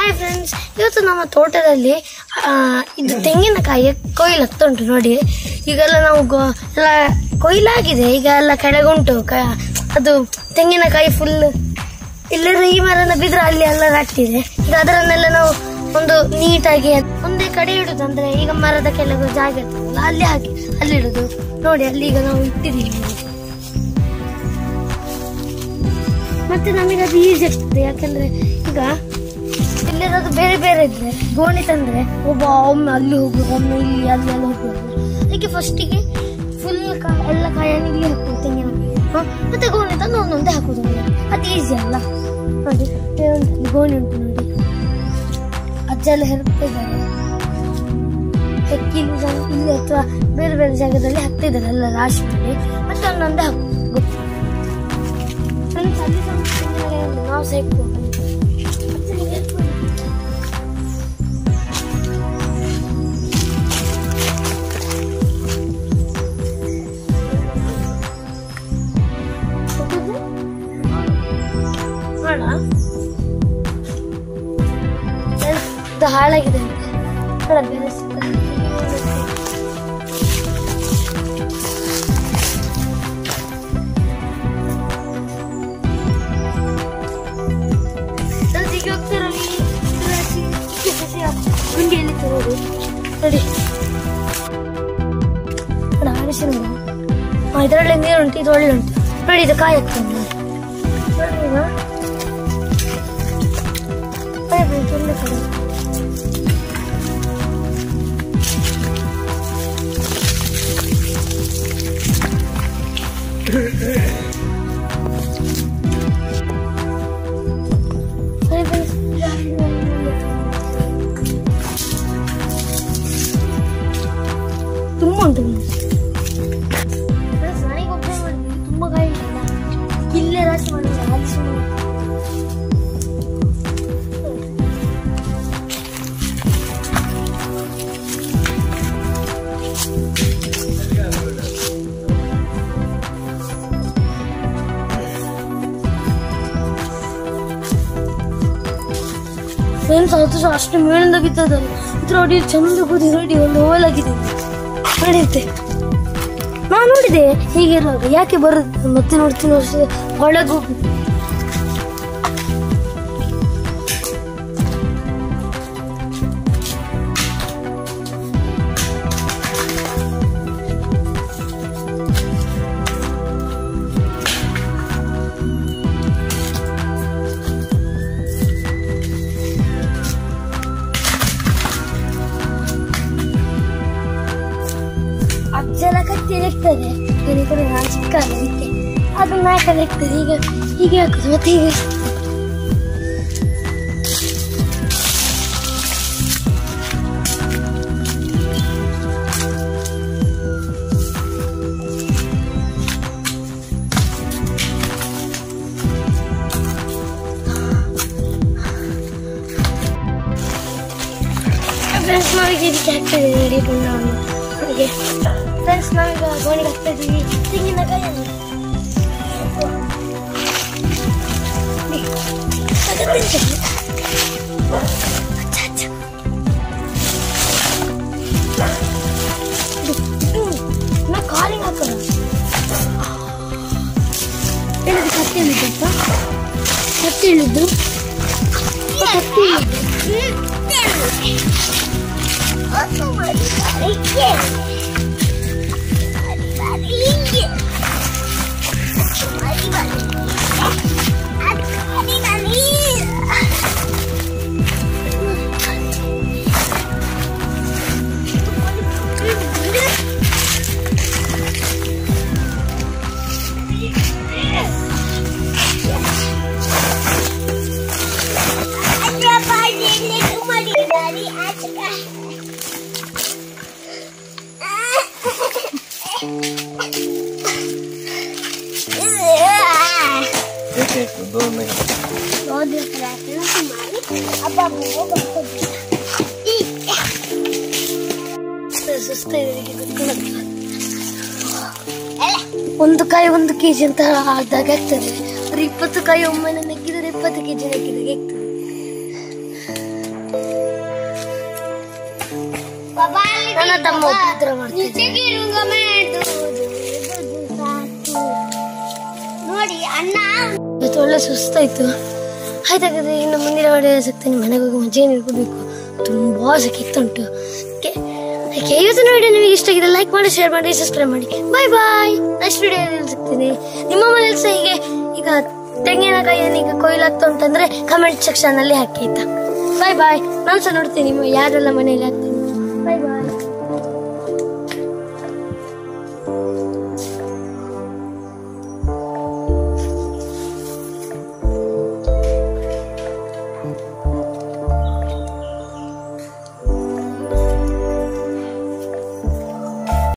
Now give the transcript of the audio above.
Hi friends, ಇವತ್ತು ನಮ್ಮ ತೋಟದಲ್ಲಿ ಇದು ತೆಂಗಿನಕಾಯಿ ಕೊಯ್ಲಾಗ್ತಾ ಉಂಟು ನೋಡಿ. ಈಗೆಲ್ಲ ನಾವು ಎಲ್ಲ ಕೊಯ್ಲಾಗಿದೆ, ಈಗ ಎಲ್ಲ ಕೆಳಗುಂಟು. ಅದು ತೆಂಗಿನಕಾಯಿ ಫುಲ್ ಇಲ್ಲರ ಈ ಮರನ ಬಿದ್ರೆ ಅಲ್ಲಿ ಎಲ್ಲ ನಟ್ಟಿದೆ. ಈಗ ಅದರನ್ನೆಲ್ಲ ನಾವು ಒಂದು ನೀಟಾಗಿ ಒಂದೇ ಕಡೆ ಇಡುದು. ಅಂದ್ರೆ ಈಗ ಮರದ ಕೆಲವು ಜಾಗ ಇರ್ತದಲ್ಲ ಅಲ್ಲಿ ಹಾಕಿ ಅಲ್ಲಿ ಇಡುದು ನೋಡಿ. ಅಲ್ಲಿ ಈಗ ನಾವು ಇಟ್ಟಿದ್ದೀವಿ. ಮತ್ತೆ ನಮಗೆ ಅದು ಈಸಿ ಆಗ್ತದೆ, ಯಾಕಂದ್ರೆ ಈಗ ಇಲ್ಲೇನಾದ್ರು ಬೇರೆ ಬೇರೆ ಇದ್ರೆ ಗೋಣಿ ತಂದ್ರೆ ಒಮ್ಮೆ ಅಲ್ಲಿ ಹೋಗುದು, ಒಮ್ಮೆ ಇಲ್ಲಿ ಅಲ್ಲಿ ಎಲ್ಲ ಹೋಗುದು. ಅದಕ್ಕೆ ಫಸ್ಟಿಗೆ ಫುಲ್ ಎಲ್ಲ ಕಾಯನ್ನು ಇಲ್ಲಿ ಹಾಕುದು ತೆಂಗಿನಕಾಯಿ, ಮತ್ತೆ ಗೋಣಿ ತಂದು ಒಂದೊಂದೇ ಹಾಕುದು. ಅದು ಈಸಿ ಅಲ್ಲ ನೋಡಿ. ಗೋಣಿ ಉಂಟು ನೋಡಿ, ಅಜ್ಜ ಎಲ್ಲ ಹೆರ್ತಾ ಇದ್ದಾರೆ. ಹೆಕ್ಕಿ ಇಲ್ಲಿ ಅಥವಾ ಬೇರೆ ಬೇರೆ ಜಾಗದಲ್ಲಿ ಹಾಕ್ತಾ ಇದ್ದಾರೆ ಎಲ್ಲ ರಾಶಿ ಮಾಡಿ, ಮತ್ತೆ ಒಂದೊಂದೇ ಹಾಕುದು. ಅಲ್ಲಿ ನಾವು ಸೇರ್ಕೊಂಡು ಹಾಳಾಗಿದೆ ಗುಂಡಿಯಲ್ಲಿ ತಗೋದು ನೋಡಿ. ಅರಿಶಿನ ಇದರಲ್ಲಿ ನೀರು ಉಂಟು, ಇದು ಒಳ್ಳೆ ಉಂಟು ನೋಡಿ. ಇದು ಕಾಯಿ ಆಗ್ತದೆ ನೋಡಿ. ತುಂಬಾ ಉಂಟು ನನಗೆ ಒಬ್ಬರೇ ಮಾಡಿದ್ವಿ. ತುಂಬಾ ಕಾಯಿ ಉಂಟಲ್ಲ, ಇಲ್ಲೇ ರಾಶಿ ಮಾಡಿದ್ರೆ ಅಲ್ಲಿ ಸುಮ್ಮನೆ ಫ್ರೆಂಡ್ಸ್. ಅದು ಅಷ್ಟು ಮೇಲಿಂದ ಬಿದ್ದದಲ್ಲ ಇದು ನೋಡಿ. ಚಂದ ಕೂದಿ ನೋಡಿ, ಒಂದು ಹೋಲಾಗಿದೆ ನಡೆಯುತ್ತೆ. ನಾನು ನೋಡಿದೆ ಹೀಗಿರುವಾಗ ಯಾಕೆ ಬರುತ್ತೆ ಮತ್ತೆ ನೋಡ್ತೀನಿ ವರ್ಷ ಒಳಗೂ. ಅಜ್ಜನ ಕತ್ತಿಯಲ್ಲಿ ಇರ್ತದೆ, ನಾನು ಚಿಕ್ಕ ಅದಕ್ಕೆ ಅದನ್ನ ನಾಲ್ಕಲ್ಲಿ ಇರ್ತದೆ. ಈಗ ಹೀಗೆ ಹಾಕುದು, ಮತ್ತೆ ಹೀಗೆ ಫ್ರೆಂಡ್ಸ್. ನಾವೀಗ ಇದಕ್ಕೆ ಹಾಕ್ತೇವೆ ನೋಡಿ ಬಣ್ಣವನ್ನು. ಹಾಗೆ ಫ್ರೆಂಡ್ಸ್, ನಾವೀಗ ಗೋಣಿಗೆ ಹಾಕ್ತಾ ಇದ್ದೀವಿ ತೆಂಗಿನಕಾಯಿಯನ್ನು. ನಾ ಕಾಲಿಂಗ್ ಹಾಕೋಣ ಹೇಳಿದ್ದು. ಕತ್ತಿ ಇಳಿದ್ದಪ್ಪ, ಕತ್ತಿ ಇಳಿದ್ದು ಒಂದು ಕಾಯಿ 1 kg ಅಂತ ಆದಾಗ ಆಗ್ತದೆ. 20 ಕಾಯಿ ಒಮ್ಮೆ ನೆಕ್ಕಿದರೆ 20 kg ನೆಕ್ಕಿದಾಗ ಆಗ್ತದೆ. ನನ್ನ ತಮ್ಮ ಉಪದ್ರ ಮಾಡ್ತಿದ್ದ ನೋಡಿ ಅಣ್ಣ. ಇವತ್ತು ಒಳ್ಳೆ ಸುಸ್ತಾಯ್ತು. ಆಯ್ತಾಗಿದ್ರೆ ಇನ್ನು ಮುಂದಿನ ವಿಡಿಯೋ ಸಿಗ್ತೀನಿ. ಮನೆಗೆ ಹೋಗಿ ಮಜ್ಜಿಗೆ ನೀರು ಕುಡಿಬೇಕು, ತುಂಬಾ ಸೆಕಿತ್ತುಂಟು. ಇವತ್ತಿನ ವಿಡಿಯೋ ನಿಮಗೆ ಇಷ್ಟ ಆಗಿದೆ ಲೈಕ್ ಮಾಡಿ, ಶೇರ್ ಮಾಡಿ, ಸಬ್ಸ್ಕ್ರೈಬ್ ಮಾಡಿ. ಬಾಯ್ ಬಾಯ್. ನೆಕ್ಸ್ಟ್ ವಿಡಿಯೋದಲ್ಲಿ ಸಿಗ್ತೀನಿ. ನಿಮ್ಮ ಮನೇಲಿ ಸಹ ಹೀಗೆ ಈಗ ತೆಂಗಿನಕಾಯಿಯನ್ನು ಈಗ ಕೊಯ್ಲಾಗ್ತಾ ಉಂಟಂದ್ರೆ ಕಮೆಂಟ್ ಸೆಕ್ಷನ್ ಅಲ್ಲಿ ಹಾಕಿ ಆಯ್ತಾ. ಬಾಯ್ ಬಾಯ್. ನಾನು ಸಹ ನೋಡ್ತೀನಿ ಯಾರೆಲ್ಲ ಮನೆಯಲ್ಲಿ ಹಾಕ್ತೀನಿ. ಬಾಯ್ ಬಾಯ್.